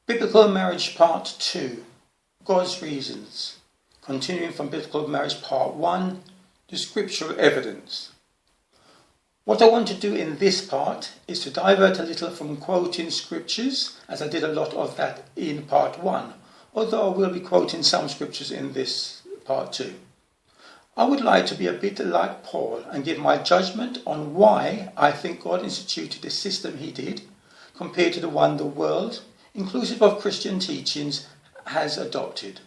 Biblical Marriage Part 2, God's Reasons. Continuing from Biblical Marriage Part 1, the Scriptural Evidence. What I want to do in this part is to divert a little from quoting scriptures, as I did a lot of that in Part 1, although I will be quoting some scriptures in this Part 2. I would like to be a bit like Paul and give my judgment on why I think God instituted the system he did, compared to the one the world, inclusive of Christian teachings, has adopted.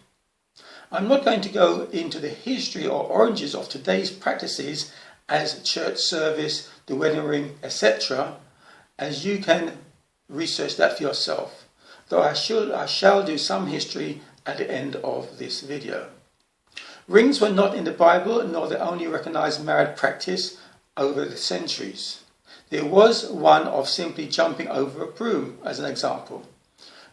I'm not going to go into the history or origins of today's practices as church service, the wedding ring, etc., as you can research that for yourself, though I shall do some history at the end of this video. Rings were not in the Bible, nor the only recognized marriage practice over the centuries. There was one of simply jumping over a broom, as an example.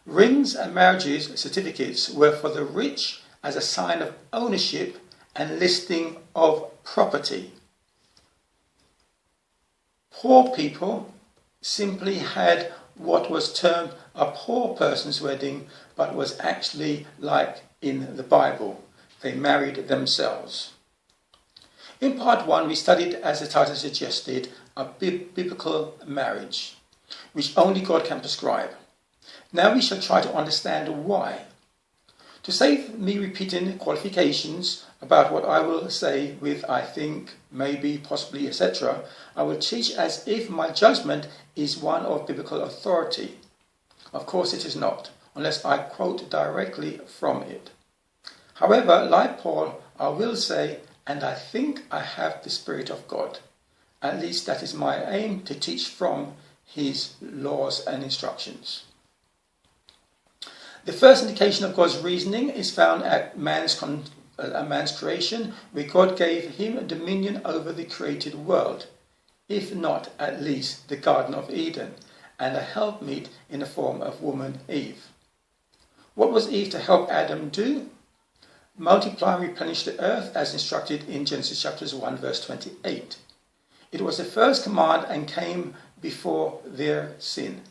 Rings and marriage certificates were for the rich as a sign of ownership and listing of property. Poor people simply had what was termed a poor person's wedding, but was actually like in the Bible. They married themselves. In Part 1 we studied, as the title suggested, a biblical marriage, which only God can prescribe. Now we shall try to understand why. To save me repeating qualifications about what I will say with I think, maybe, possibly, etc., I will teach as if my judgment is one of biblical authority. Of course it is not, unless I quote directly from it. However, like Paul, I will say, and I think I have the Spirit of God. At least that is my aim, to teach from his laws and instructions. The first indication of God's reasoning is found at man's creation, where God gave him dominion over the created world, if not at least the Garden of Eden, and a helpmeet in the form of woman Eve. What was Eve to help Adam do? Multiply and replenish the earth, as instructed in Genesis chapters 1 verse 28. It was the first command and came before their sin.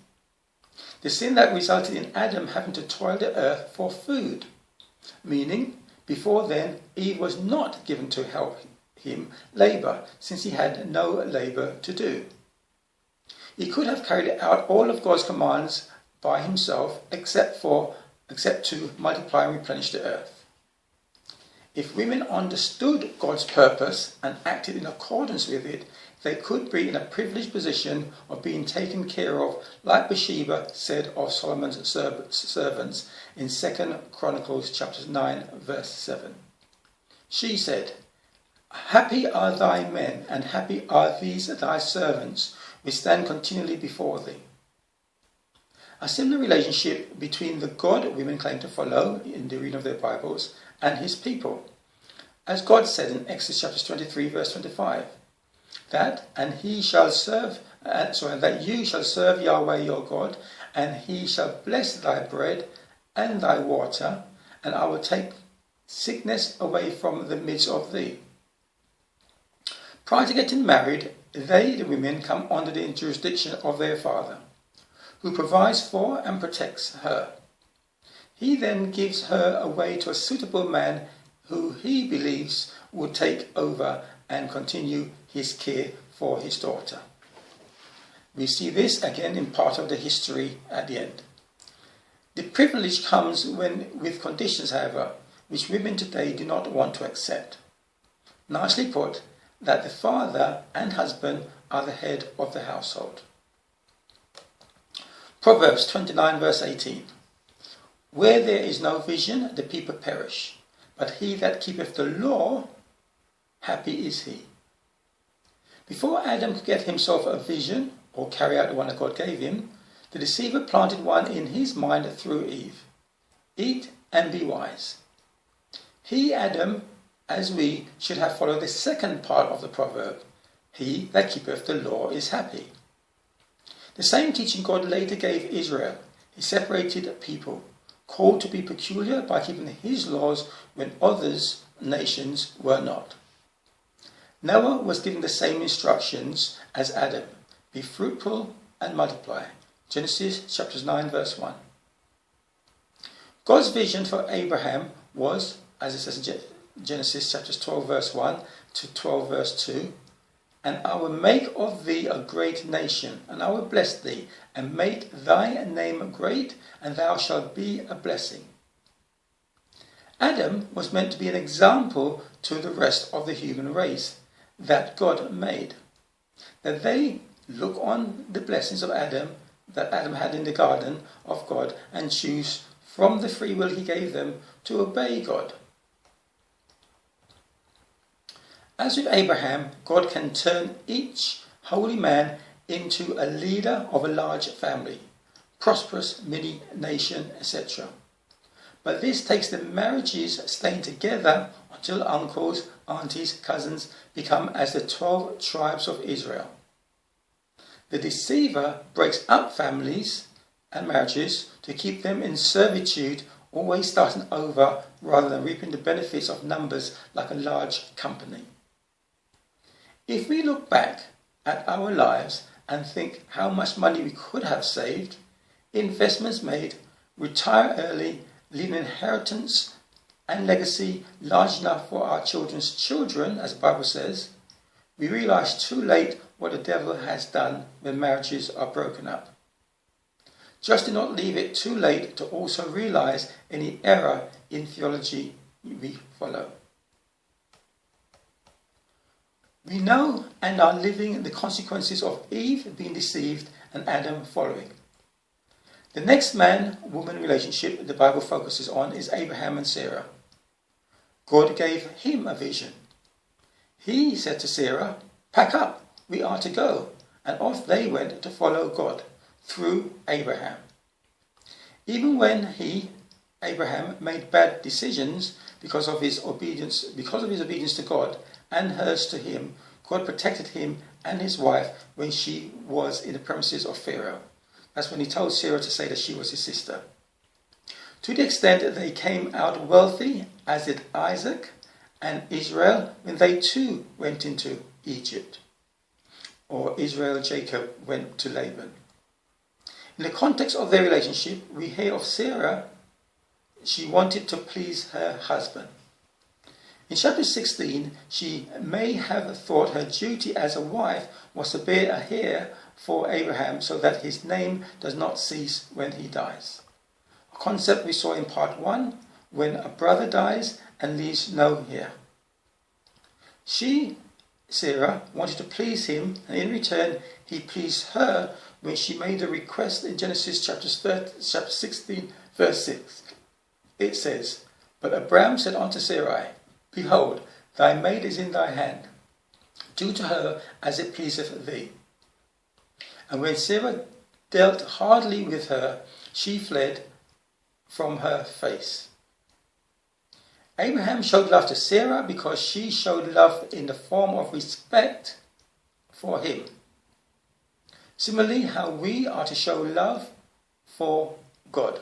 The sin that resulted in Adam having to toil the earth for food, meaning before then Eve was not given to help him labour, since he had no labour to do. He could have carried out all of God's commands by himself except to multiply and replenish the earth. If women understood God's purpose and acted in accordance with it, they could be in a privileged position of being taken care of, like Bathsheba said of Solomon's servants in 2 Chronicles chapter 9 verse 7. She said, "Happy are thy men, and happy are these thy servants, which stand continually before thee." A similar relationship between the God women claim to follow in the reading of their Bibles and his people. As God said in Exodus chapter 23 verse 25, that you shall serve Yahweh your God, and he shall bless thy bread and thy water, and I will take sickness away from the midst of thee. Prior to getting married, the women, come under the jurisdiction of their father, who provides for and protects her. He then gives her away to a suitable man who he believes would take over and continue his care for his daughter. We see this again in part of the history at the end. The privilege comes with conditions, however, which women today do not want to accept. Nicely put, that the father and husband are the head of the household. Proverbs 29 verse 18. Where there is no vision, the people perish, but he that keepeth the law, happy is he. Before Adam could get himself a vision, or carry out the one that God gave him, the deceiver planted one in his mind through Eve. Eat and be wise. He, Adam, as we, should have followed the second part of the proverb. He that keepeth the law is happy. The same teaching God later gave Israel. He separated people, called to be peculiar by keeping his laws when others, nations, were not. Noah was given the same instructions as Adam. Be fruitful and multiply. Genesis chapters 9 verse 1. God's vision for Abraham was, as it says in Genesis chapters 12 verse 1 to 12 verse 2, "And I will make of thee a great nation, and I will bless thee, and make thy name great, and thou shalt be a blessing." Adam was meant to be an example to the rest of the human race that God made, that they look on the blessings of Adam that Adam had in the garden of God and choose from the free will he gave them to obey God. As with Abraham, God can turn each holy man into a leader of a large family, prosperous mini nation, etc. But this takes the marriages staying together until uncles, aunties, cousins become as the 12 tribes of Israel. The deceiver breaks up families and marriages to keep them in servitude, always starting over rather than reaping the benefits of numbers like a large company. If we look back at our lives and think how much money we could have saved, investments made, retire early, leave an inheritance and legacy large enough for our children's children, as the Bible says, we realise too late what the devil has done when marriages are broken up. Just do not leave it too late to also realise any error in theology we follow. We know and are living the consequences of Eve being deceived and Adam following. The next man-woman relationship the Bible focuses on is Abraham and Sarah. God gave him a vision. He said to Sarah, "Pack up, we are to go," and off they went to follow God through Abraham. Even when Abraham, made bad decisions because of his obedience to God and hers to him, God protected him and his wife when she was in the premises of Pharaoh. That's when he told Sarah to say that she was his sister. To the extent that they came out wealthy, as did Isaac and Israel when they too went into Egypt. Or Israel, Jacob went to Laban. In the context of their relationship, we hear of Sarah, she wanted to please her husband. In chapter 16, she may have thought her duty as a wife was to bear a heir for Abraham so that his name does not cease when he dies. A concept we saw in part 1, when a brother dies and leaves no heir. She, Sarah, wanted to please him, and in return he pleased her when she made a request in Genesis chapter 16 verse 6. It says, "But Abraham said unto Sarai, Behold, thy maid is in thy hand. Do to her as it pleaseth thee." And when Sarah dealt hardly with her, she fled from her face. Abraham showed love to Sarah because she showed love in the form of respect for him. Similarly, how we are to show love for God.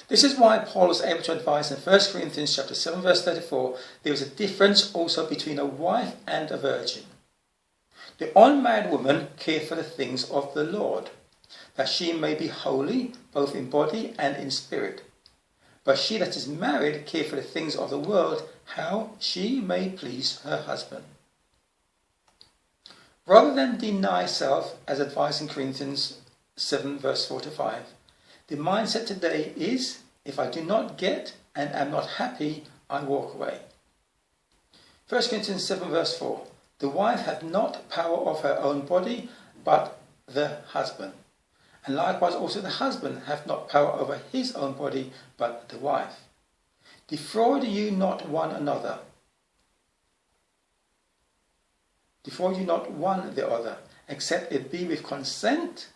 This is why Paul was able to advise in 1 Corinthians chapter 7 verse 34, there is a difference also between a wife and a virgin. The unmarried woman cared for the things of the Lord, that she may be holy both in body and in spirit. But she that is married cared for the things of the world, how she may please her husband. Rather than deny self, as advised in Corinthians 7 verse 4 to 5, the mindset today is, if I do not get and am not happy, I walk away. 1 Corinthians 7 verse 4, the wife hath not power of her own body, but the husband. And likewise also the husband hath not power over his own body, but the wife. Defraud you not one another. Defraud you not one the other, except it be with consent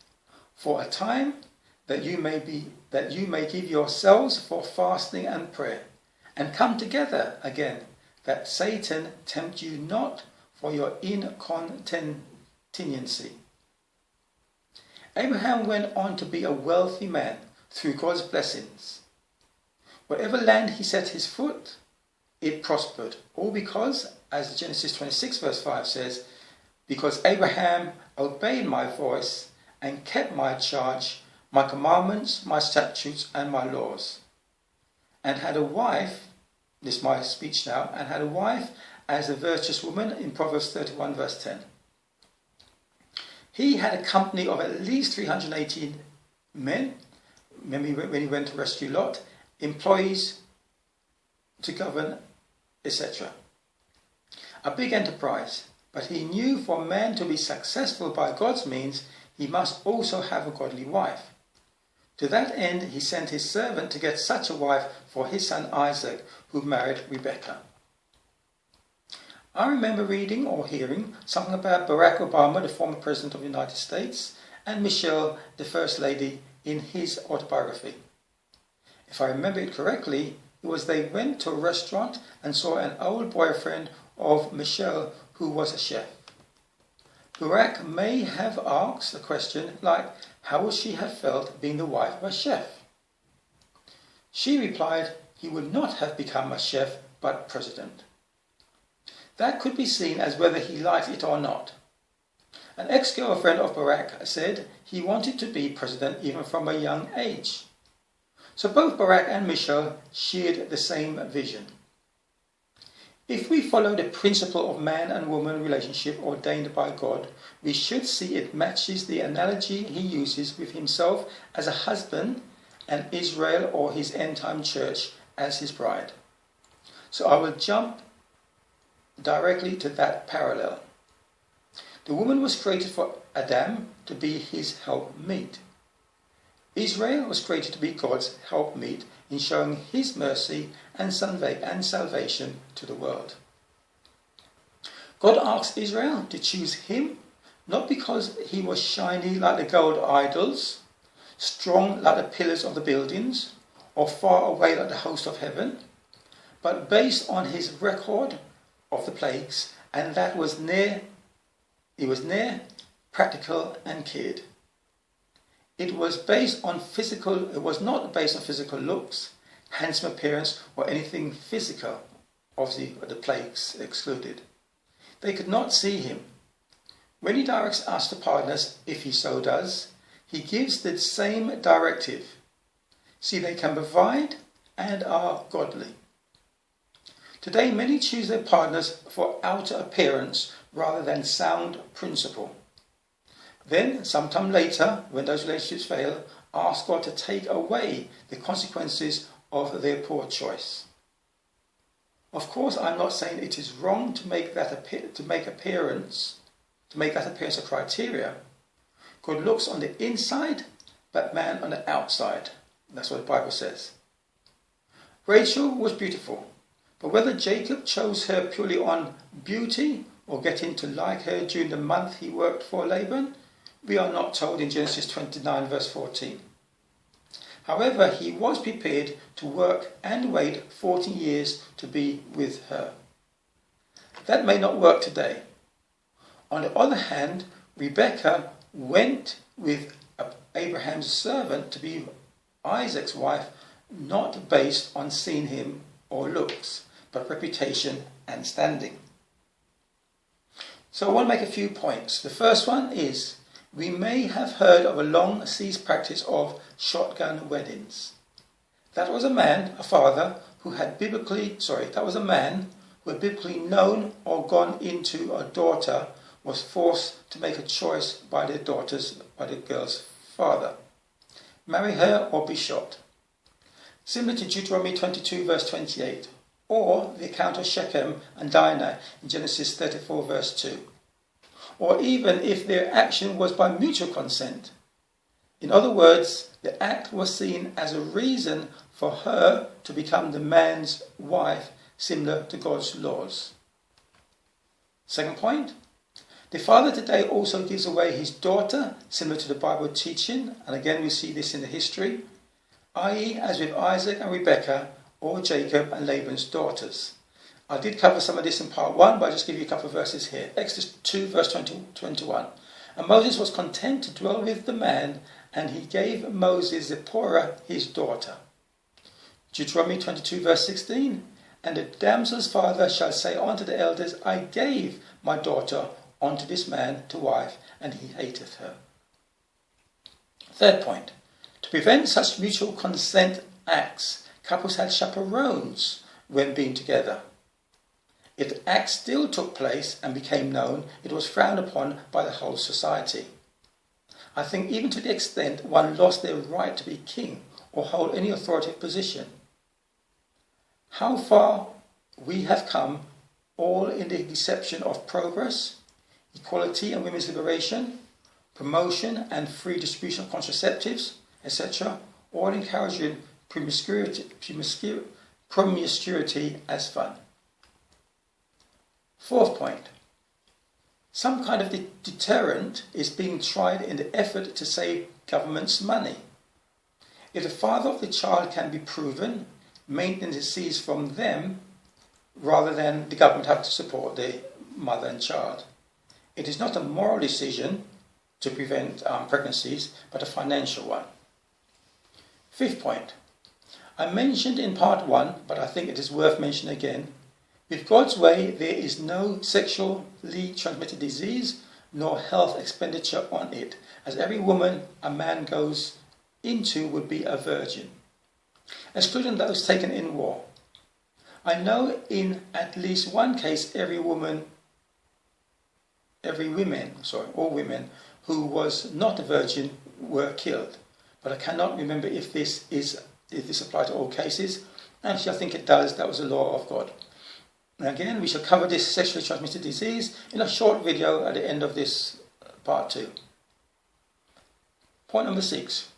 for a time, that you may give yourselves for fasting and prayer, and come together again, that Satan tempt you not for your incontinency. Abraham went on to be a wealthy man through God's blessings. Wherever land he set his foot, it prospered, all because, as Genesis 26 verse 5 says, because Abraham obeyed my voice and kept my charge, my commandments, my statutes, and my laws. And had a wife, this is my speech now, and had a wife as a virtuous woman in Proverbs 31 verse 10. He had a company of at least 318 men, remember when he went to rescue Lot, employees to govern, etc. A big enterprise, but he knew for a man to be successful by God's means, he must also have a godly wife. To that end, he sent his servant to get such a wife for his son Isaac, who married Rebekah. I remember reading or hearing something about Barack Obama, the former president of the United States, and Michelle, the first lady, in his autobiography. If I remember it correctly, it was they went to a restaurant and saw an old boyfriend of Michelle who was a chef. Barack may have asked a question like, how would she have felt being the wife of a chef? She replied, he would not have become a chef but president. That could be seen as whether he liked it or not. An ex-girlfriend of Barack said he wanted to be president even from a young age. So both Barack and Michelle shared the same vision. If we follow the principle of man and woman relationship ordained by God, we should see it matches the analogy he uses with himself as a husband and Israel or his end-time church as his bride. So I will jump directly to that parallel. The woman was created for Adam to be his helpmeet. Israel was created to be God's helpmeet in showing his mercy and salvation to the world. God asked Israel to choose him, not because he was shiny like the gold idols, strong like the pillars of the buildings, or far away like the host of heaven, but based on his record of the plagues, and that was he was near, practical, and cared. It was not based on physical looks, handsome appearance, or anything physical, obviously the plagues excluded. They could not see him. When he directs us to pardon us, if he so does, he gives the same directive. See, they can provide and are godly. Today, many choose their partners for outer appearance rather than sound principle. Then, sometime later, when those relationships fail, ask God to take away the consequences of their poor choice. Of course, I'm not saying it is wrong to make that appearance a criteria. God looks on the inside, but man on the outside. That's what the Bible says. Rachel was beautiful, but whether Jacob chose her purely on beauty or getting to like her during the month he worked for Laban, we are not told in Genesis 29 verse 14. However, he was prepared to work and wait 14 years to be with her. That may not work today. On the other hand, Rebekah went with Abraham's servant to be Isaac's wife, not based on seeing him or looks, but reputation and standing. So I want to make a few points. The first one is, we may have heard of a long-ceased practice of shotgun weddings. That was a man who had biblically known or gone into a daughter, was forced to make a choice by the girl's father. Marry her or be shot. Similar to Deuteronomy 22 verse 28, or the account of Shechem and Dinah in Genesis 34 verse 2. Or even if their action was by mutual consent. In other words, the act was seen as a reason for her to become the man's wife, similar to God's laws. Second point, the father today also gives away his daughter, similar to the Bible teaching, and again we see this in the history, i.e. as with Isaac and Rebekah, or Jacob and Laban's daughters. I did cover some of this in part 1, but I'll just give you a couple of verses here. Exodus 2 verse 21. And Moses was content to dwell with the man, and he gave Moses Zipporah his daughter. Deuteronomy 22 verse 16. And the damsel's father shall say unto the elders, I gave my daughter unto this man to wife, and he hateth her. Third point, To prevent such mutual consent acts, couples had chaperones when being together. If the act still took place and became known, it was frowned upon by the whole society. I think even to the extent one lost their right to be king or hold any authoritative position. How far we have come, all in the deception of progress, equality and women's liberation, promotion and free distribution of contraceptives, etc., all encouraging promiscuity as fun. Fourth point. Some kind of deterrent is being tried in the effort to save government's money. If the father of the child can be proven, maintenance is seized from them rather than the government have to support the mother and child. It is not a moral decision to prevent pregnancies, but a financial one. Fifth point. I mentioned in part 1, but I think it is worth mentioning again. With God's way, there is no sexually transmitted disease nor health expenditure on it, as every woman a man goes into would be a virgin, excluding those taken in war. I know in at least one case all women who was not a virgin were killed, but I cannot remember if this applies to all cases. Actually, I think it does. That was the law of God. Again, we shall cover this sexually transmitted disease in a short video at the end of this part 2. Point number 6.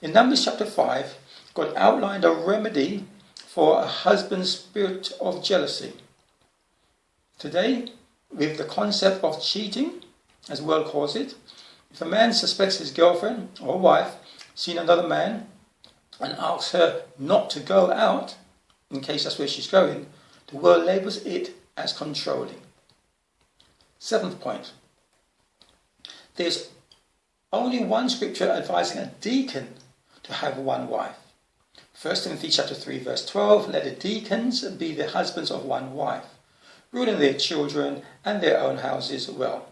In Numbers chapter 5, God outlined a remedy for a husband's spirit of jealousy. Today, with the concept of cheating, as the world calls it, if a man suspects his girlfriend or wife seen another man and asks her not to go out, in case that's where she's going, the world labels it as controlling. 7th point. There's only one scripture advising a deacon to have one wife. 1 Timothy chapter 3 verse 12, let the deacons be the husbands of one wife, ruling their children and their own houses well.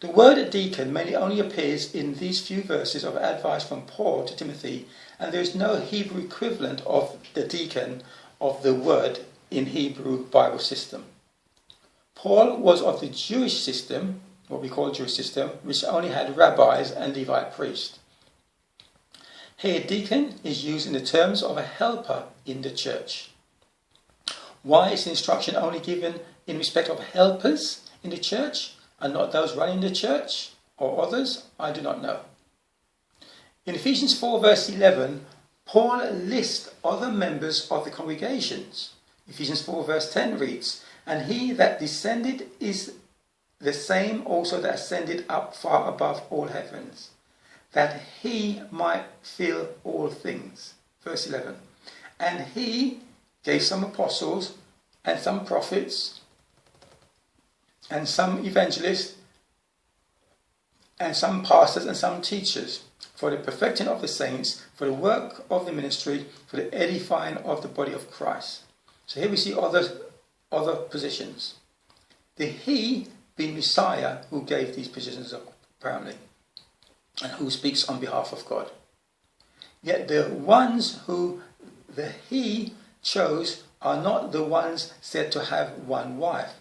The word deacon mainly only appears in these few verses of advice from Paul to Timothy, and there is no Hebrew equivalent of the deacon of the word in Hebrew Bible system. Paul was of the Jewish system, what we call Jewish system, which only had rabbis and Levite priests. Here, deacon is used in the terms of a helper in the church. Why is the instruction only given in respect of helpers in the church and not those running the church or others? I do not know. In Ephesians 4 verse 11, Paul lists other members of the congregations. Ephesians 4 verse 10 reads, and he that descended is the same also that ascended up far above all heavens, that he might fill all things. Verse 11, and he gave some apostles and some prophets and some evangelists and some pastors and some teachers, for the perfecting of the saints, for the work of the ministry, for the edifying of the body of Christ. So here we see other positions. The he being Messiah who gave these positions up, apparently, and who speaks on behalf of God. Yet the ones who the he chose are not the ones said to have one wife,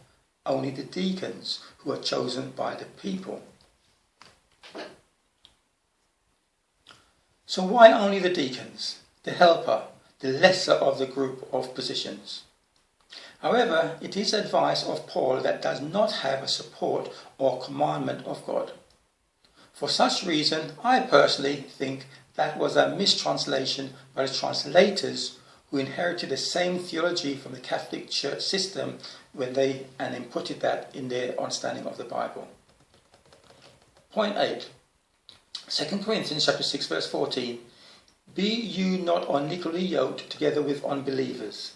only the deacons who are chosen by the people. So why only the deacons, the helper, the lesser of the group of positions? However, it is advice of Paul that does not have a support or commandment of God. For such reason, I personally think that was a mistranslation by the translators who inherited the same theology from the Catholic Church system when they inputted that in their understanding of the Bible. Point 8. 2 Corinthians chapter 6 verse 14. Be you not unequally yoked together with unbelievers,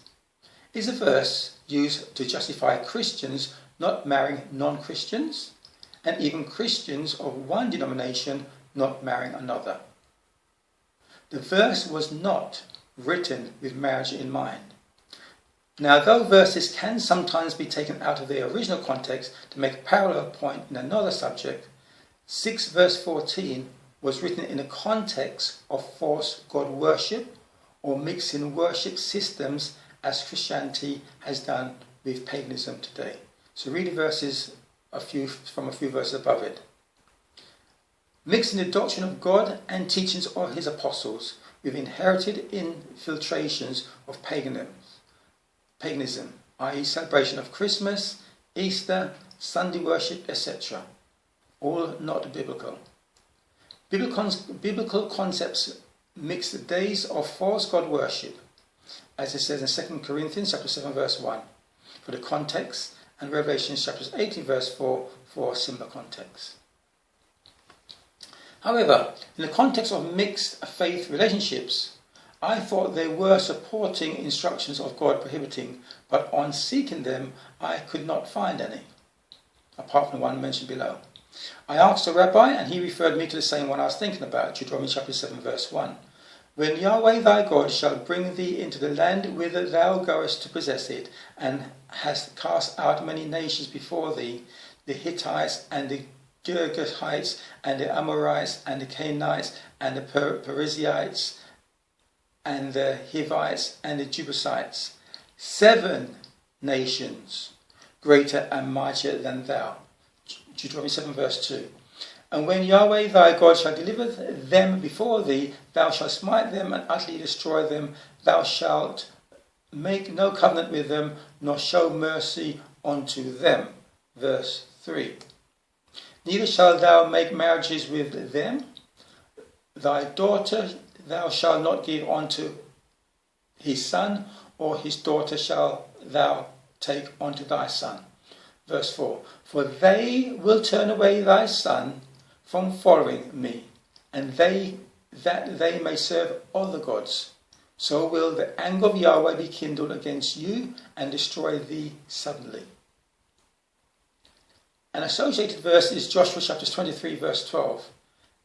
is a verse used to justify Christians not marrying non-Christians, and even Christians of one denomination not marrying another. The verse was not written with marriage in mind. Now, though verses can sometimes be taken out of their original context to make a parallel point in another subject, 6 verse 14 was written in the context of false god worship or mixing worship systems as Christianity has done with paganism today. So read the verses from a few verses above it. Mixing the doctrine of God and teachings of his apostles with inherited infiltrations of paganism, i.e. celebration of Christmas, Easter, Sunday worship, etc. All not biblical. Biblical concepts mix the days of false god worship, as it says in 2 Corinthians chapter 7 verse 1 for the context, and Revelation chapter 18 verse 4 for a similar context. However, in the context of mixed faith relationships, I thought they were supporting instructions of God prohibiting, but on seeking them I could not find any, apart from the one mentioned below. I asked the rabbi, and he referred me to the same one I was thinking about, Deuteronomy chapter 7 verse 1. When Yahweh thy God shall bring thee into the land whither thou goest to possess it, and hast cast out many nations before thee, the Hittites and the Girgashites and the Amorites and the Canaanites and the Perizzites and the Hivites and the Jebusites, 7 nations greater and mightier than thou. Deuteronomy 7 verse 2. And when Yahweh thy God shall deliver them before thee, thou shalt smite them and utterly destroy them. Thou shalt make no covenant with them, nor show mercy unto them. Verse 3. Neither shalt thou make marriages with them. Thy daughter thou shalt not give unto his son, or his daughter shalt thou take unto thy son. Verse 4. For they will turn away thy son from following me, and that they may serve other gods. So will the anger of Yahweh be kindled against you, and destroy thee suddenly. An associated verse is Joshua chapter 23 verse 12.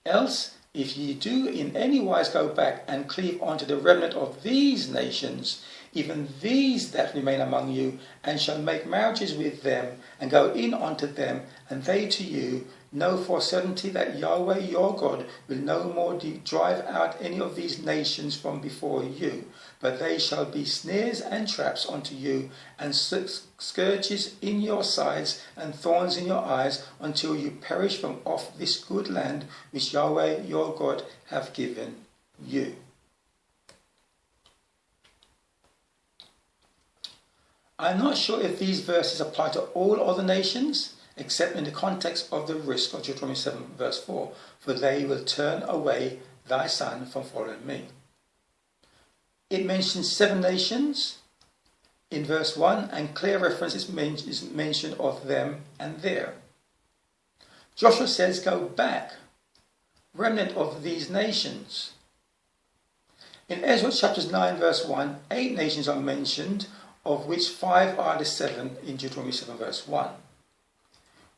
Else, if ye do in any wise go back and cleave unto the remnant of these nations, even these that remain among you, and shall make marriages with them, and go in unto them, and they to you, know for certainty that Yahweh your God will no more drive out any of these nations from before you, but they shall be snares and traps unto you, and scourges in your sides, and thorns in your eyes, until you perish from off this good land which Yahweh your God hath given you. I'm not sure if these verses apply to all other nations, except in the context of the risk of Deuteronomy 7 verse 4, for they will turn away thy son from following me. It mentions 7 nations in verse 1, and clear reference is mentioned of them and there. Joshua says, go back, remnant of these nations. In Ezra chapters 9 verse 1, 8 nations are mentioned, of which 5 are the 7 in Deuteronomy 7 verse 1.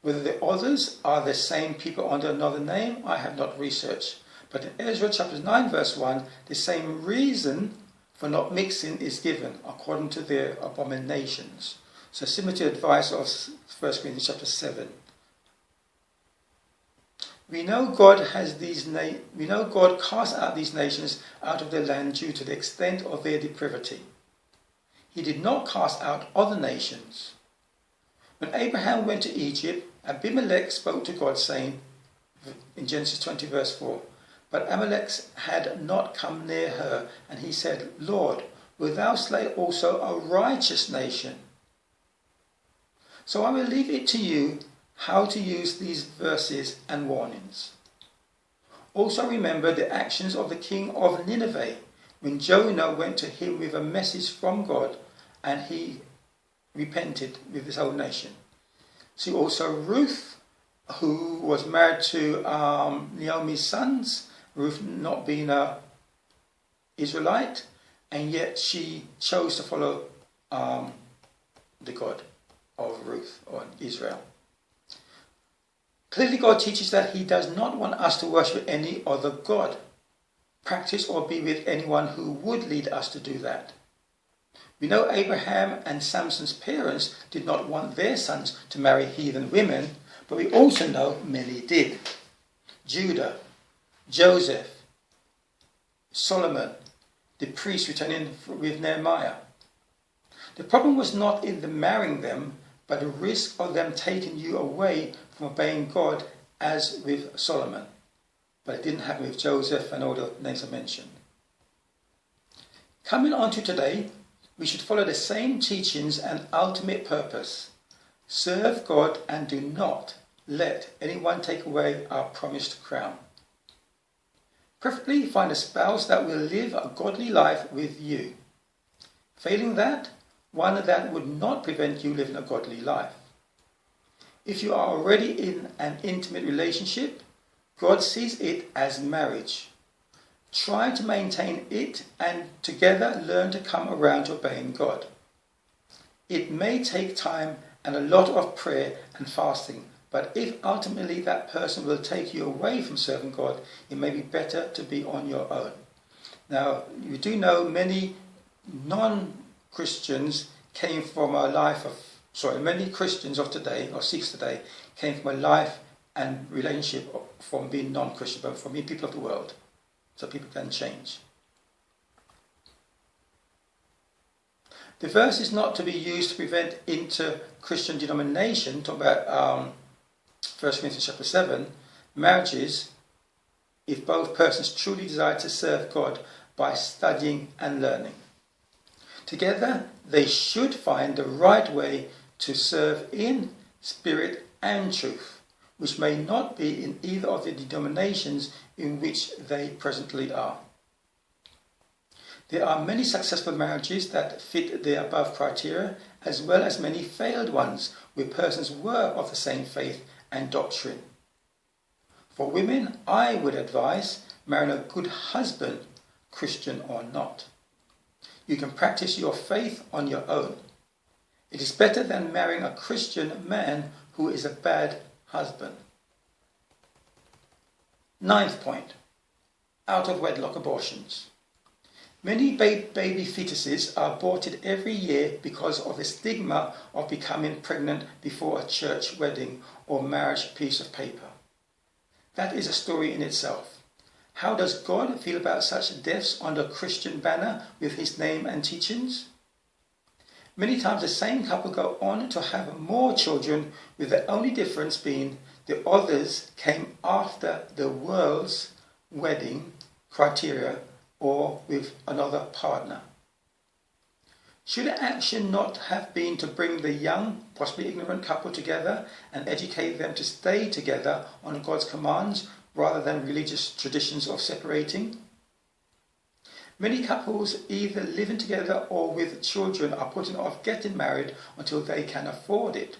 Whether the others are the same people under another name, I have not researched. But in Ezra chapter 9 verse 1, the same reason for not mixing is given, according to their abominations. So similar to the advice of 1 Corinthians chapter 7. We know God cast out these nations out of their land due to the extent of their depravity. He did not cast out other nations. When Abraham went to Egypt, Abimelech spoke to God, saying, in Genesis 20 verse 4, but Amalek had not come near her, and he said, Lord, wilt thou slay also a righteous nation? So I will leave it to you how to use these verses and warnings. Also remember the actions of the king of Nineveh, when Jonah went to him with a message from God, and he repented with his whole nation. See also Ruth, who was married to Naomi's sons, Ruth not being an Israelite, and yet she chose to follow the God of Ruth or Israel. Clearly God teaches that he does not want us to worship any other God, practice or be with anyone who would lead us to do that. We know Abraham and Samson's parents did not want their sons to marry heathen women, but we also know many did. Judah, Joseph, Solomon, the priest returning with Nehemiah. The problem was not in the marrying them, but the risk of them taking you away from obeying God, as with Solomon. But it didn't happen with Joseph and all the names I mentioned. Coming on to today, we should follow the same teachings and ultimate purpose. Serve God and do not let anyone take away our promised crown. Preferably find a spouse that will live a godly life with you. Failing that, one that would not prevent you living a godly life. If you are already in an intimate relationship, God sees it as marriage. Try to maintain it and together learn to come around to obeying God. It may take time and a lot of prayer and fasting, but if ultimately that person will take you away from serving God, it may be better to be on your own. Now, you do know many non-Christians came from a life of, many Christians of today, or Sikhs today, came from a life and relationship from being non-Christian, but from being people of the world. So people can change. The verse is not to be used to prevent inter-Christian denomination, talk about 1 Corinthians chapter 7, marriages, if both persons truly desire to serve God by studying and learning. Together, they should find the right way to serve in spirit and truth, which may not be in either of the denominations in which they presently are. There are many successful marriages that fit the above criteria, as well as many failed ones where persons were of the same faith and doctrine. For women, I would advise marrying a good husband, Christian or not. You can practice your faith on your own. It is better than marrying a Christian man who is a bad husband. 9th point, out of wedlock abortions. Many baby fetuses are aborted every year because of the stigma of becoming pregnant before a church wedding or marriage piece of paper. That is a story in itself. How does God feel about such deaths under a Christian banner with his name and teachings? Many times the same couple go on to have more children, with the only difference being the others came after the world's wedding criteria or with another partner. Should the action not have been to bring the young, possibly ignorant couple together and educate them to stay together on God's commands rather than religious traditions of separating? Many couples either living together or with children are putting off getting married until they can afford it.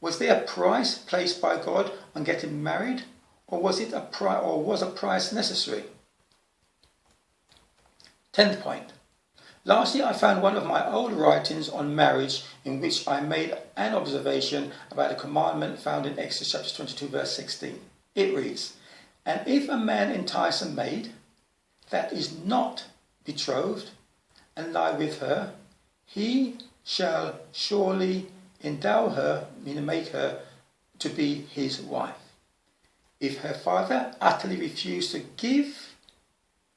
Was there a price placed by God on getting married, or was a price necessary? 10th point. Lastly, I found one of my old writings on marriage in which I made an observation about a commandment found in Exodus chapter 22 verse 16. It reads, "And if a man entice a maid that is not betrothed and lie with her, he shall surely endow her," meaning make her, "to be his wife. If her father utterly refuse to give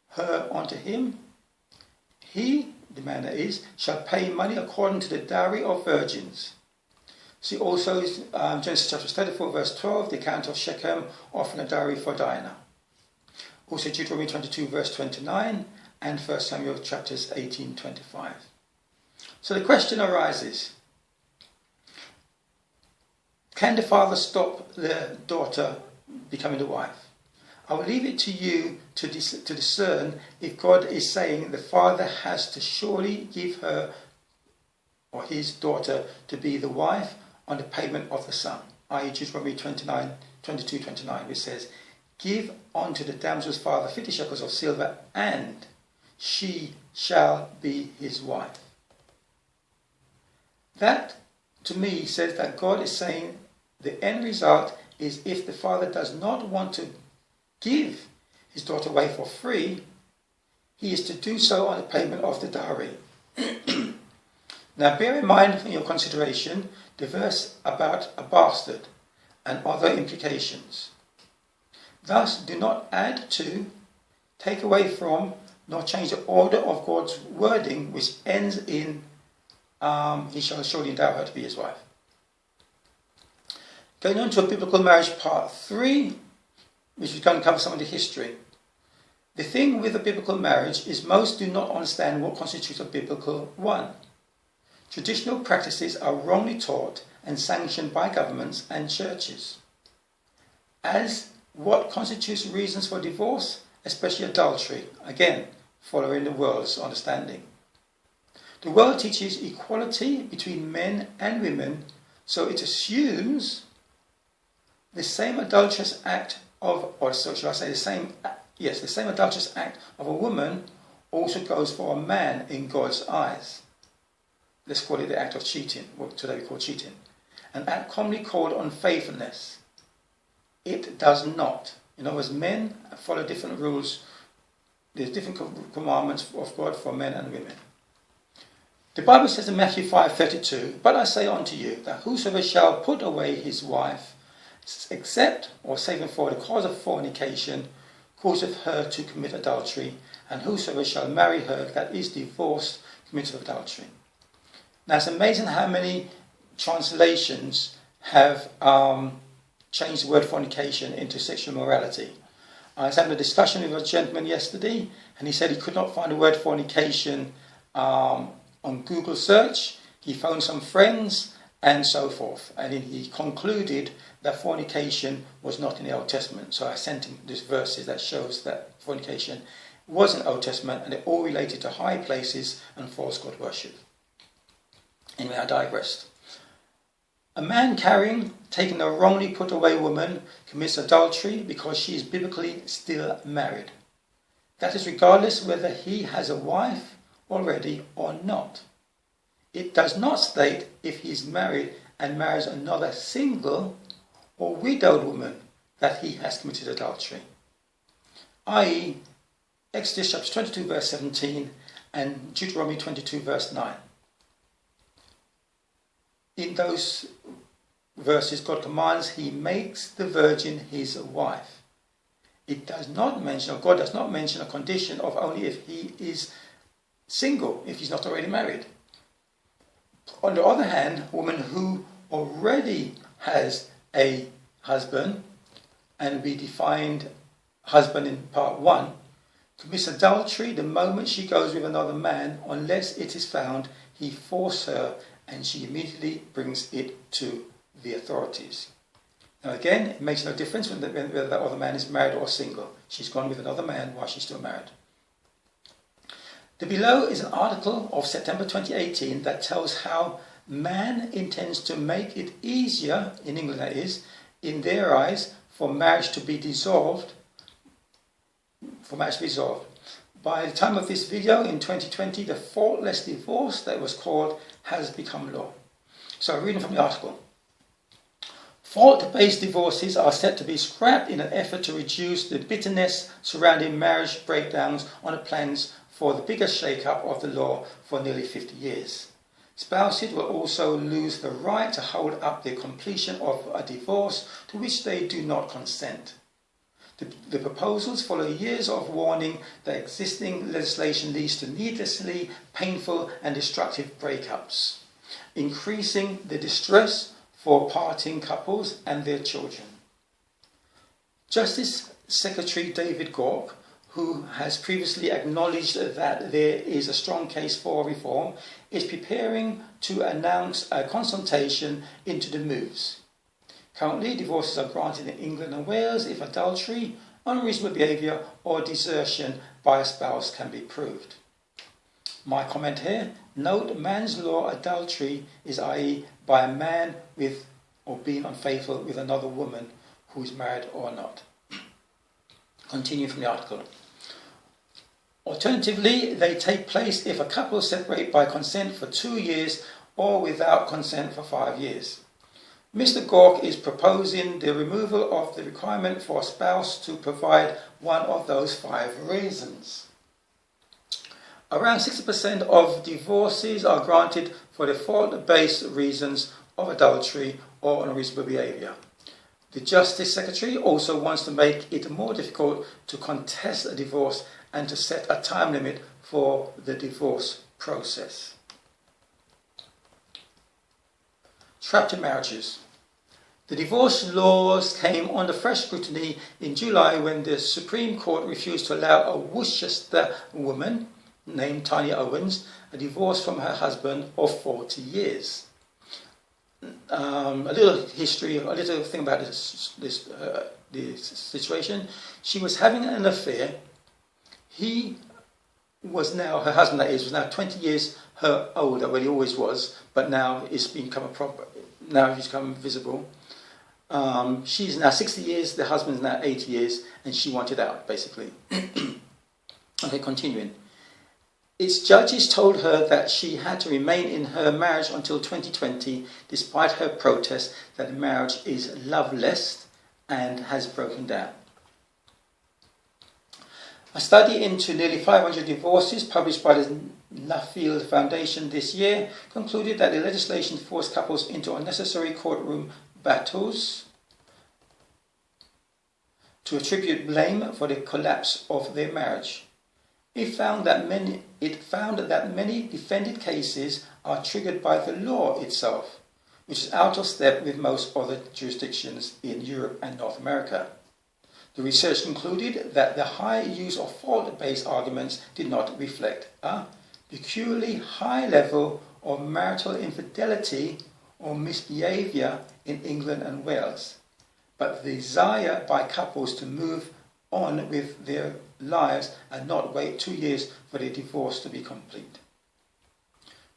her unto him, he," the man that is, "shall pay money according to the dowry of virgins." See also Genesis chapter 34 verse 12, the account of Shechem offering a dowry for Dinah. Also Deuteronomy 22 verse 29 and 1 Samuel chapters 18-25. So the question arises, can the father stop the daughter becoming the wife? I will leave it to you to discern if God is saying the father has to surely give her or his daughter to be the wife on the payment of the son, i.e. Deuteronomy 22-29, which says, "Give unto the damsel's father 50 shekels of silver, and she shall be his wife." That, to me, says that God is saying the end result is if the father does not want to give his daughter away for free, he is to do so on the payment of the dowry. Now bear in mind for your consideration the verse about a bastard and other implications. Thus, do not add to, take away from, nor change the order of God's wording, which ends in, he shall surely endow her to be his wife. Going on to a biblical marriage part 3, which is going to cover some of the history. The thing with a biblical marriage is most do not understand what constitutes a biblical one. Traditional practices are wrongly taught and sanctioned by governments and churches. As what constitutes reasons for divorce, especially adultery, again, following the world's understanding. The world teaches equality between men and women, so it assumes the same adulterous act of, or so shall I say, the same adulterous act of a woman also goes for a man in God's eyes. Let's call it the act of cheating, what today we call cheating. An act commonly called unfaithfulness. It does not. In other words, men follow different rules. There's different commandments of God for men and women. The Bible says in Matthew 5:32, "But I say unto you, that whosoever shall put away his wife, except or saving for the cause of fornication, causeth her to commit adultery, and whosoever shall marry her that is divorced committeth adultery." Now it's amazing how many translations have changed the word fornication into sexual immorality. I was having a discussion with a gentleman yesterday, and he said he could not find the word fornication on Google search. He phoned some friends and so forth, and he concluded that fornication was not in the Old Testament. So I sent him these verses that shows that fornication was in the Old Testament, and it all related to high places and false god worship. Anyway, I digressed. A man taking a wrongly put away woman commits adultery because she is biblically still married. That is regardless whether he has a wife already or not. It does not state if he is married and marries another single or widowed woman that he has committed adultery. I.e., Exodus chapter 22 verse 17 and Deuteronomy 22 verse 9. In those verses, God commands he makes the virgin his wife. It does not mention, or God does not mention a condition of only if he is single, if he's not already married. On the other hand, a woman who already has a husband, and we defined husband in part 1, commits adultery the moment she goes with another man, unless it is found he forced her and she immediately brings it to the authorities. Now again, it makes no difference whether that other man is married or single. She's gone with another man while she's still married. The below is an article of September 2018 that tells how man intends to make it easier, in England that is, in their eyes, for marriage to be dissolved. By the time of this video in 2020, the faultless divorce that was called has become law. So reading from the article. Fault-based divorces are set to be scrapped in an effort to reduce the bitterness surrounding marriage breakdowns on the plans for the biggest shake-up of the law for nearly 50 years. Spouses will also lose the right to hold up the completion of a divorce to which they do not consent. The proposals follow years of warning that existing legislation leads to needlessly painful and destructive breakups, increasing the distress for parting couples and their children. Justice Secretary David Gork, who has previously acknowledged that there is a strong case for reform, is preparing to announce a consultation into the moves. Currently, divorces are granted in England and Wales if adultery, unreasonable behaviour or desertion by a spouse can be proved. My comment here, note man's law adultery is i.e. by a man with or being unfaithful with another woman who is married or not. Continue from the article. Alternatively, they take place if a couple separate by consent for 2 years or without consent for 5 years. Mr. Gork is proposing the removal of the requirement for a spouse to provide one of those 5 reasons. Around 60% of divorces are granted for the fault-based reasons of adultery or unreasonable behaviour. The Justice Secretary also wants to make it more difficult to contest a divorce and to set a time limit for the divorce process. Trapped in marriages. The divorce laws came under fresh scrutiny in July when the Supreme Court refused to allow a Worcester woman named Tanya Owens a divorce from her husband of 40 years. A little history, a little thing about this situation. She was having an affair. He was now, her husband that is, was now 20 years her older, well he always was, but now it's become now he's become visible. She's now 60 years, the husband's now 80 years, and she wanted out, basically. Okay, continuing. Its judges told her that she had to remain in her marriage until 2020, despite her protest that the marriage is loveless and has broken down. A study into nearly 500 divorces published by the Nuffield Foundation this year concluded that the legislation forced couples into unnecessary courtroom battles to attribute blame for the collapse of their marriage. It found that many defended cases are triggered by the law itself, which is out of step with most other jurisdictions in Europe and North America. The research concluded that the high use of fault-based arguments did not reflect a peculiarly high level of marital infidelity or misbehaviour in England and Wales, but the desire by couples to move on with their lives and not wait 2 years for their divorce to be complete.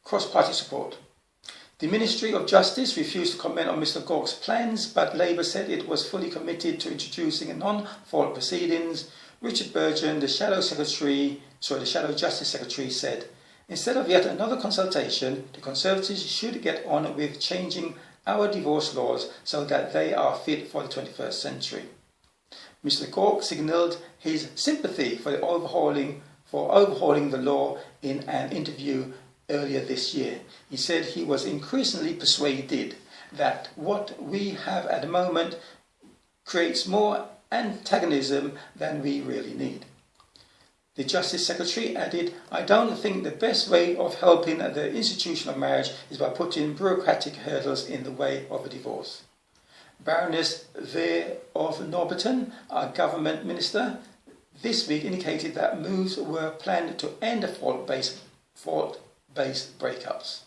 Cross-party support. The Ministry of Justice refused to comment on Mr. Gawke's plans, but Labour said it was fully committed to introducing a non-fault proceedings. Richard Burgon, the Shadow Justice Secretary, said, "Instead of yet another consultation, the Conservatives should get on with changing our divorce laws so that they are fit for the 21st century." Mr. Gawke signalled his sympathy for overhauling the law in an interview earlier this year. He said he was increasingly persuaded that what we have at the moment creates more antagonism than we really need. The Justice Secretary added, "I don't think the best way of helping the institution of marriage is by putting bureaucratic hurdles in the way of a divorce." Baroness Vere of Norbiton, our government minister, this week indicated that moves were planned to end fault-based breakups.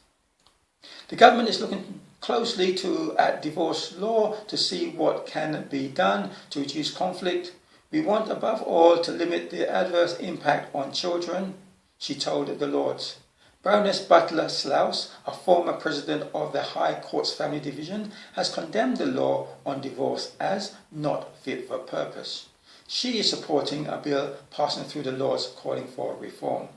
The government is looking closely at divorce law to see what can be done to reduce conflict. "We want above all to limit the adverse impact on children," she told the Lords. Baroness Butler Slouse, a former president of the High Court's Family Division, has condemned the law on divorce as not fit for purpose. She is supporting a bill passing through the Lords calling for reform.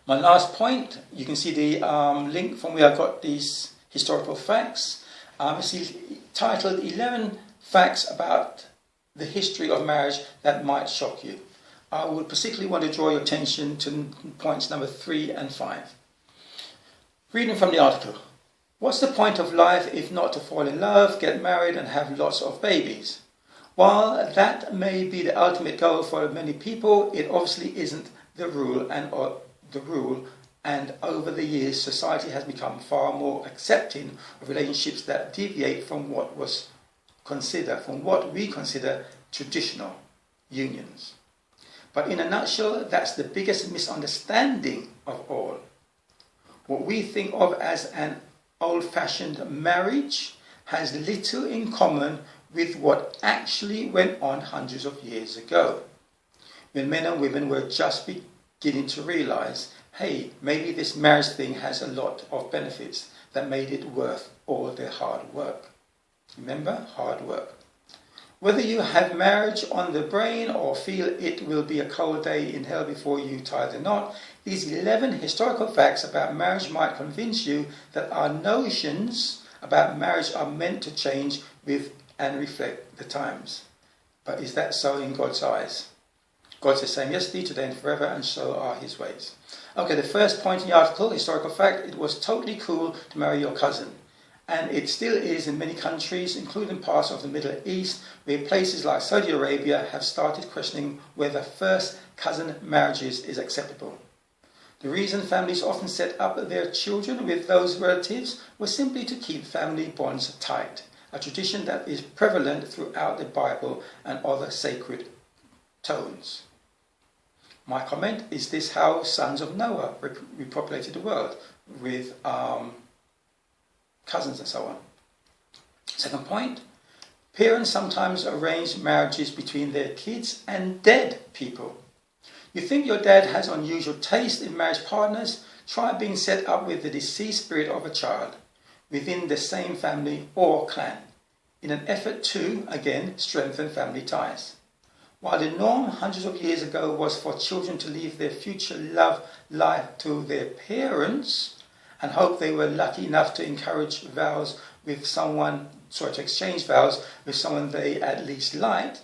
My last point, you can see the link from where I got these historical facts. It's titled 11 Facts About the History of Marriage That Might Shock You. I would particularly want to draw your attention to points number 3 and 5. Reading from the article. What's the point of life if not to fall in love, get married and have lots of babies? While that may be the ultimate goal for many people, it obviously isn't the rule, and over the years society has become far more accepting of relationships that deviate from what we consider traditional unions. But in a nutshell, that's the biggest misunderstanding of all. What we think of as an old-fashioned marriage has little in common with what actually went on hundreds of years ago, when men and women were just beginning to realise, hey, maybe this marriage thing has a lot of benefits that made it worth all their hard work. Remember, hard work. Whether you have marriage on the brain or feel it will be a cold day in hell before you tie the knot, these 11 historical facts about marriage might convince you that our notions about marriage are meant to change with and reflect the times. But is that so in God's eyes? God's the same yesterday, today and forever, and so are his ways. Okay, the first point in the article, historical fact, it was totally cool to marry your cousin. and it still is in many countries, including parts of the Middle East, where places like Saudi Arabia have started questioning whether first cousin marriages is acceptable. The reason families often set up their children with those relatives was simply to keep family bonds tight, a tradition that is prevalent throughout the Bible and other sacred tones. My comment, is this how sons of Noah repopulated the world with cousins and so on? Second point, parents sometimes arrange marriages between their kids and dead people. You think your dad has unusual taste in marriage partners? Try being set up with the deceased spirit of a child within the same family or clan, in an effort to, again, strengthen family ties. While the norm hundreds of years ago was for children to leave their future love life to their parents and hope they were lucky enough to exchange vows with someone they at least liked,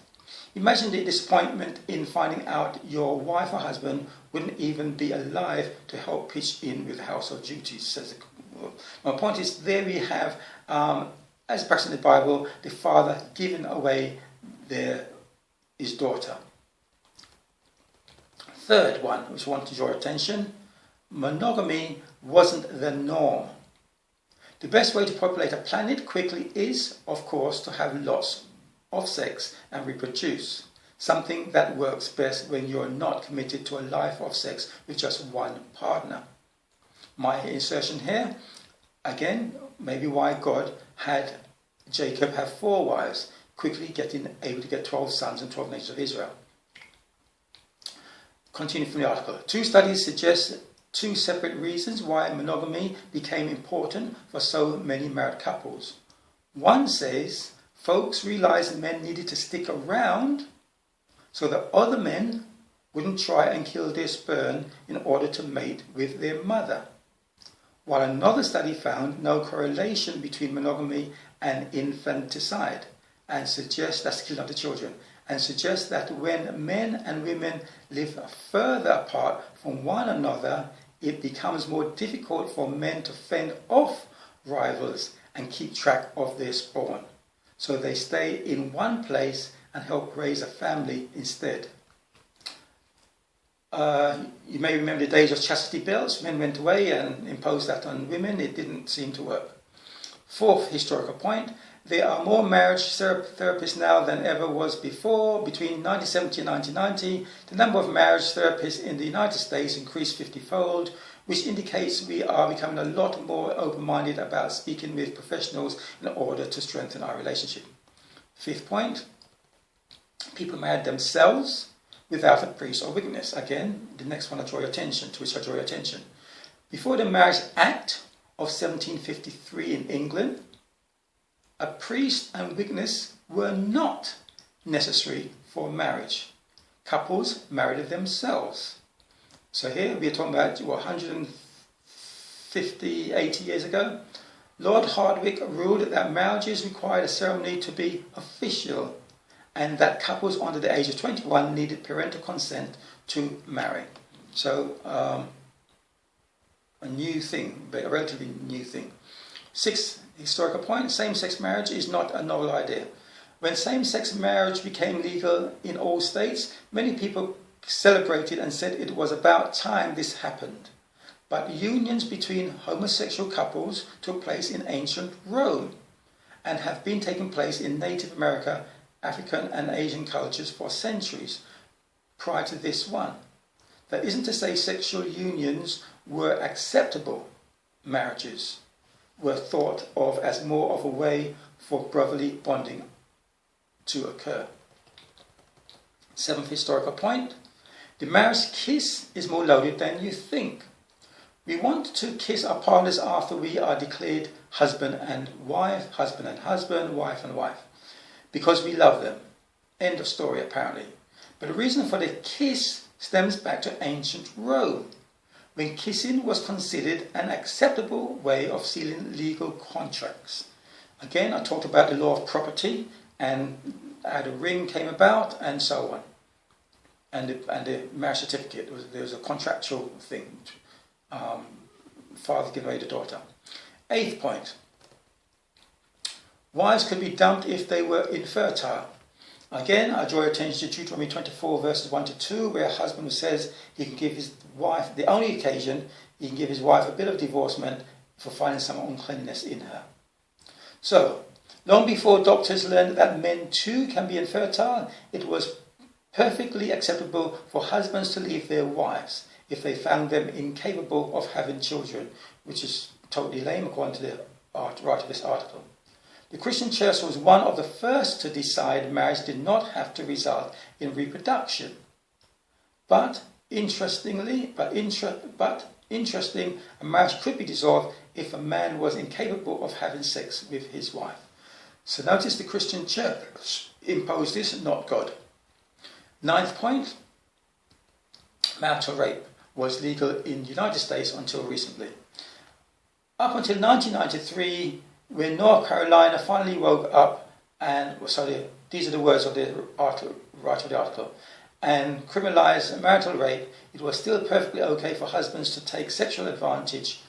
imagine the disappointment in finding out your wife or husband wouldn't even be alive to help pitch in with household duties. Says my point is, there we have, as practiced in the Bible, the father giving away his daughter. Third one, which I want to draw attention, monogamy wasn't the norm. The best way to populate a planet quickly is, of course, to have lots of sex and reproduce, something that works best when you're not committed to a life of sex with just one partner. My insertion here, again, maybe why God had Jacob have 4 wives, quickly able to get 12 sons and 12 nations of Israel. Continue from the article. 2 studies suggest 2 separate reasons why monogamy became important for so many married couples. One says folks realized men needed to stick around so that other men wouldn't try and kill their sperm in order to mate with their mother. While another study found no correlation between monogamy and infanticide, and suggests that's killing of the children, and suggests that when men and women live further apart from one another, it becomes more difficult for men to fend off rivals and keep track of their spawn. So they stay in one place and help raise a family instead. You may remember the days of chastity belts. Men went away and imposed that on women. It didn't seem to work. 4th historical point, there are more marriage therapists now than ever was before. Between 1970 and 1990, the number of marriage therapists in the United States increased 50-fold, which indicates we are becoming a lot more open-minded about speaking with professionals in order to strengthen our relationship. 5th point, people married themselves without a priest or witness. Again, the next one to which I draw your attention. Before the Marriage Act of 1753 in England, a priest and witness were not necessary for marriage. Couples married themselves. So here we are talking about 150, 80 years ago. Lord Hardwicke ruled that marriages required a ceremony to be official and that couples under the age of 21 needed parental consent to marry. So a new thing, but a relatively new thing. 6th historical point, same-sex marriage is not a novel idea. When same-sex marriage became legal in all states, many people celebrated and said it was about time this happened. But unions between homosexual couples took place in ancient Rome and have been taking place in Native America, African and Asian cultures for centuries prior to this one. That isn't to say sexual unions were acceptable marriages, were thought of as more of a way for brotherly bonding to occur. 7th historical point, the marriage kiss is more loaded than you think. We want to kiss our partners after we are declared husband and wife, wife and wife, because we love them. End of story, apparently. But the reason for the kiss stems back to ancient Rome, when kissing was considered an acceptable way of sealing legal contracts. Again, I talked about the law of property and how the ring came about and so on. And the marriage certificate, there was a contractual thing. Father giving away the daughter. 8th point, Wives could be dumped if they were infertile. Again, I draw your attention to Deuteronomy 24 verses 1 to 2, where a husband says he can give his wife, the only occasion he can give his wife a bill of divorcement for finding some uncleanness in her. So, long before doctors learned that men too can be infertile, it was perfectly acceptable for husbands to leave their wives if they found them incapable of having children, which is totally lame according to the writer of this article. The Christian Church was one of the first to decide marriage did not have to result in reproduction. But interesting, a marriage could be dissolved if a man was incapable of having sex with his wife. So notice the Christian Church imposed this, not God. 9th point, marital rape was legal in the United States until recently. Up until 1993, when North Carolina finally woke up and, these are the words of the writer of the article, and criminalised marital rape, it was still perfectly okay for husbands to take sexual advantage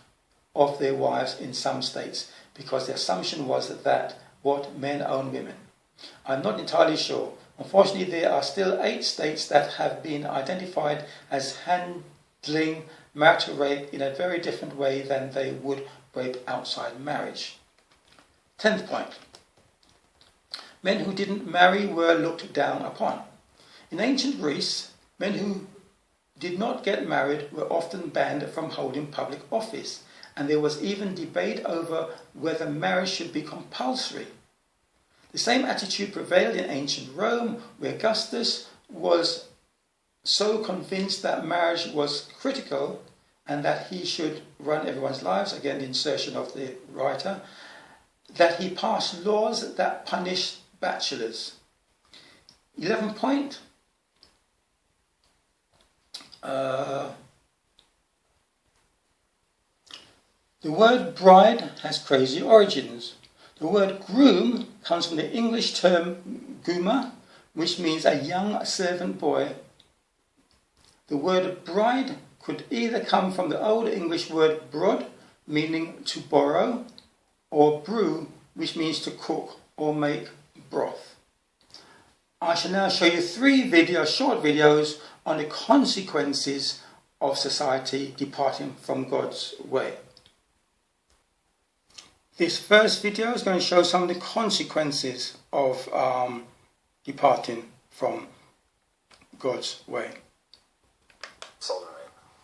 of their wives in some states, because the assumption was that what men own women. I'm not entirely sure. Unfortunately, there are still 8 states that have been identified as handling marital rape in a very different way than they would rape outside marriage. 10th point. Men who didn't marry were looked down upon. In ancient Greece, men who did not get married were often banned from holding public office, and there was even debate over whether marriage should be compulsory. The same attitude prevailed in ancient Rome, where Augustus was so convinced that marriage was critical and that he should run everyone's lives, again the insertion of the writer, that he passed laws that punished bachelors. 11th point. The word bride has crazy origins. The word groom comes from the English term guma, which means a young servant boy. The word bride could either come from the Old English word brod, meaning to borrow, or brew, which means to cook or make broth. I shall now show you 3 short videos on the consequences of society departing from God's way. This first video is going to show some of the consequences of departing from God's way.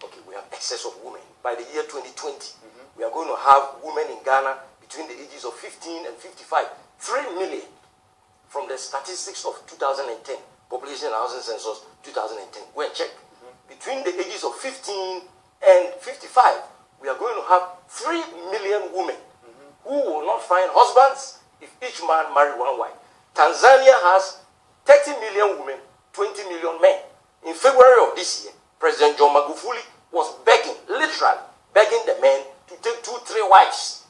Okay, we have excess of women. By the year 2020, we are going to have women in Ghana between the ages of 15 and 55. 3 million from the statistics of 2010, Population and Housing Census 2010. Go and check. Between the ages of 15 and 55, we are going to have 3 million women who will not find husbands if each man marry one wife. Tanzania has 30 million women, 20 million men. In February of this year, President John Magufuli was begging, literally begging the men to take 2-3 wives,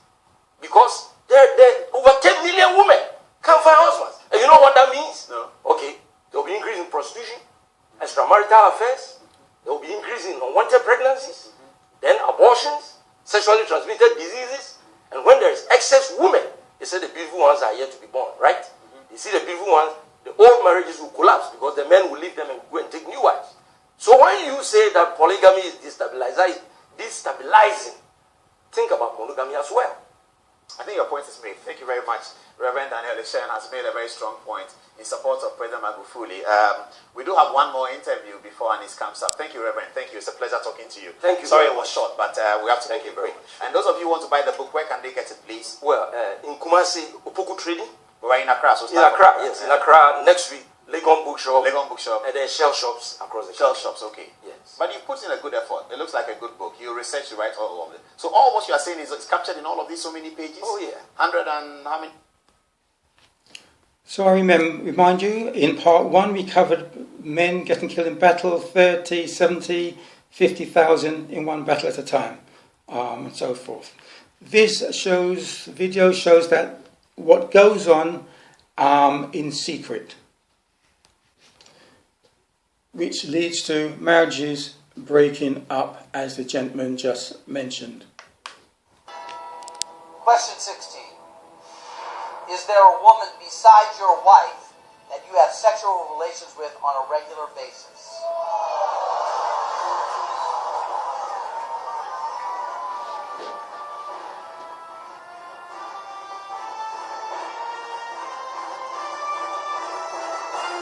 because there over 10 million women can't find husbands. And you know what that means? No. Okay, there will be increase in prostitution, extramarital affairs, there will be increase in unwanted pregnancies, then abortions, sexually transmitted diseases. And when there is excess women, they say the beautiful ones are yet to be born, right? You see the beautiful ones, the old marriages will collapse because the men will leave them and go and take new wives. So when you say that polygamy is destabilizing, think about monogamy as well. I think your point is made. Thank you very much. Reverend Daniel Leshen has made a very strong point in support of President Magufuli. We do have one more interview before Anis comes up. Thank you, Reverend. Thank you. It's a pleasure talking to you. Thank you. Sorry it was short, but we have to thank you very much. And those of you who want to buy the book, where can they get it, please? Well, in Kumasi, Opoku Trading. We're in Accra. So in Accra, yes. In Accra, next week, Legon Bookshop. Legon Bookshop. And then Shell Shops across the Shell Shops, okay. Yes. But you put in a good effort. It looks like a good book. You research, you write all of it. So all what you are saying is it's captured in all of these so many pages? Oh, yeah. 100 and how many? So I remind you, in part 1 we covered men getting killed in battle, 30, 70, 50,000 in one battle at a time, and so forth. This video shows that what goes on in secret, which leads to marriages breaking up, as the gentleman just mentioned. Question 16. Is there a woman besides your wife that you have sexual relations with on a regular basis?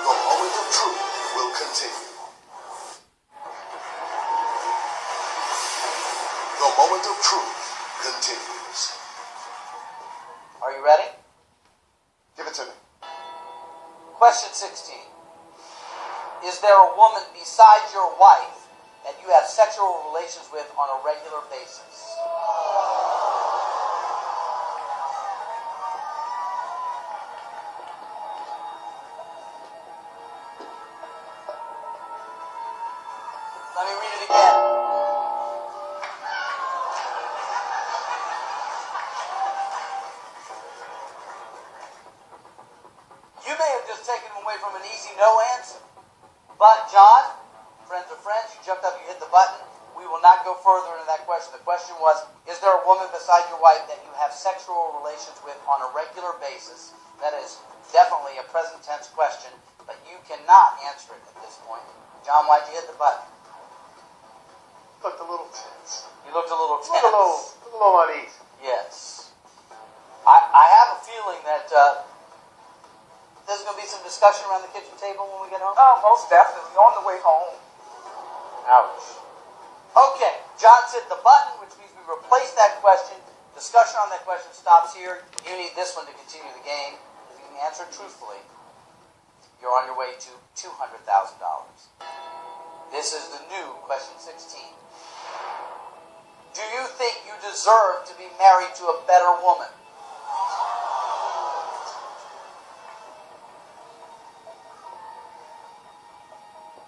The moment of truth will continue. The moment of truth continues. Are you ready? Give it to me. Question 16. Is there a woman besides your wife that you have sexual relations with on a regular basis? Let me read it again. You may have just taken him away from an easy no answer. But, John, friends are friends, you jumped up, you hit the button. We will not go further into that question. The question was, is there a woman beside your wife that you have sexual relations with on a regular basis? That is definitely a present tense question, but you cannot answer it at this point. John, why'd you hit the button? Looked a little tense. You looked a little tense. A little uneasy. Yes. I have a feeling that there's going to be some discussion around the kitchen table when we get home. Oh, most definitely. On the way home. Ouch. Okay, John's hit the button, which means we replace that question. Discussion on that question stops here. You need this one to continue the game. If you can answer truthfully, you're on your way to $200,000. This is the new question 16. Do you think you deserve to be married to a better woman?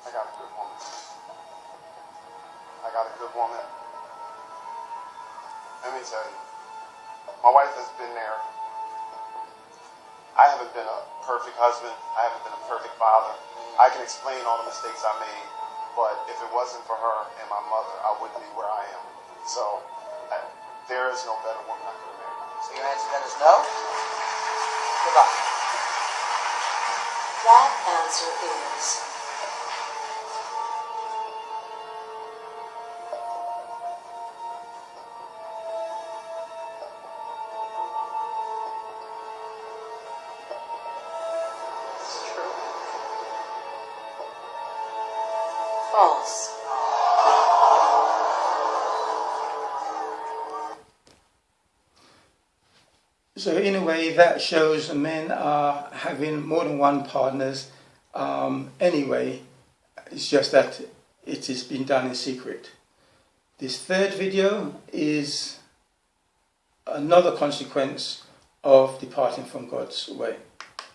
I got a good woman. I got a good woman. Let me tell you, my wife has been there. I haven't been a perfect husband. I haven't been a perfect father. I can explain all the mistakes I made, but if it wasn't for her and my mother, I wouldn't be where I am. So, there is no better woman I could have married. So your answer then is no? Good luck. That answer is true. False. So in a way that shows men are having more than one partners anyway. It's just that it is being done in secret. This third video is another consequence of departing from God's way.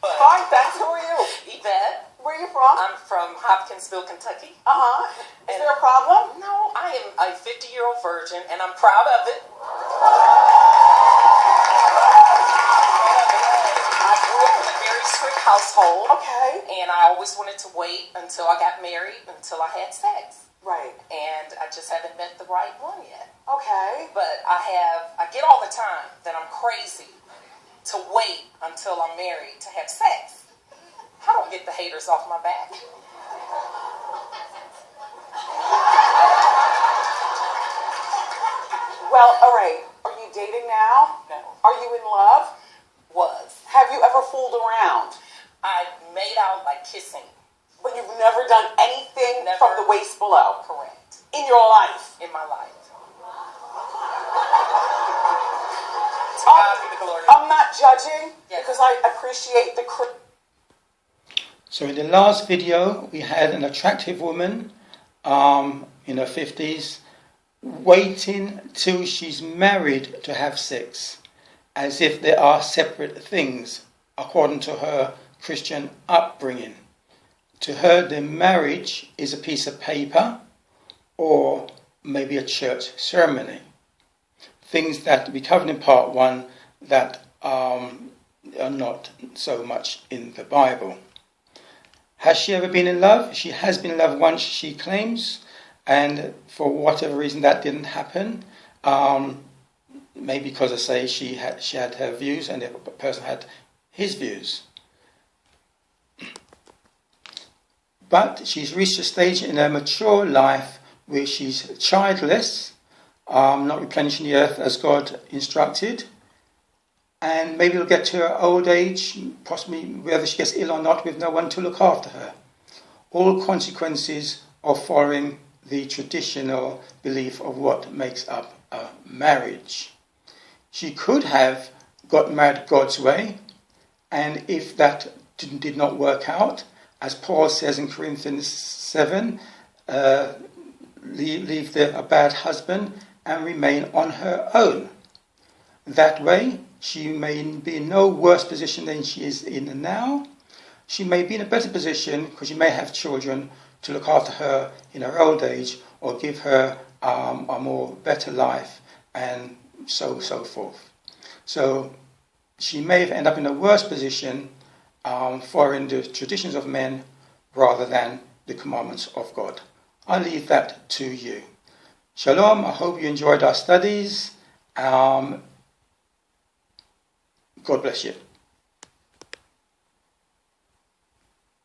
Hi, thanks. Who are you? Yvette, Where are you from? I'm from Hopkinsville, Kentucky. Uh-huh. Is there a problem? No, I am a 50-year-old virgin, and I'm proud of it. I grew up in a very strict household. Okay. And I always wanted to wait until I got married, until I had sex. Right. And I just haven't met the right one yet. Okay. But I get all the time that I'm crazy to wait until I'm married to have sex. I don't get the haters off my back. Well, all right. Are you dating now? No. Are you in love? Was. Have you ever fooled around? I made out like kissing. But you've never done anything Never. from the waist below? Correct. In your life? In my life. To God be the glory. I'm not judging Yes. because I appreciate the So in the last video we had an attractive woman in her 50s waiting till she's married to have sex, as if they are separate things according to her Christian upbringing. To her, the marriage is a piece of paper or maybe a church ceremony. Things that we covered in part 1 that are not so much in the Bible. Has she ever been in love? She has been in love once, she claims, and for whatever reason that didn't happen. Maybe because I say she had her views and the person had his views. But she's reached a stage in her mature life where she's childless, not replenishing the earth as God instructed, and maybe it'll get to her old age, possibly whether she gets ill or not, with no one to look after her. All consequences of following the traditional belief of what makes up a marriage. She could have got married God's way, and if that did not work out, as Paul says in Corinthians 7, leave a bad husband and remain on her own. That way, she may be in no worse position than she is in now. She may be in a better position because she may have children to look after her in her old age or give her a more better life and so forth. So she may end up in a worse position following the traditions of men rather than the commandments of God. I leave that to you. Shalom, I hope you enjoyed our studies. God bless you.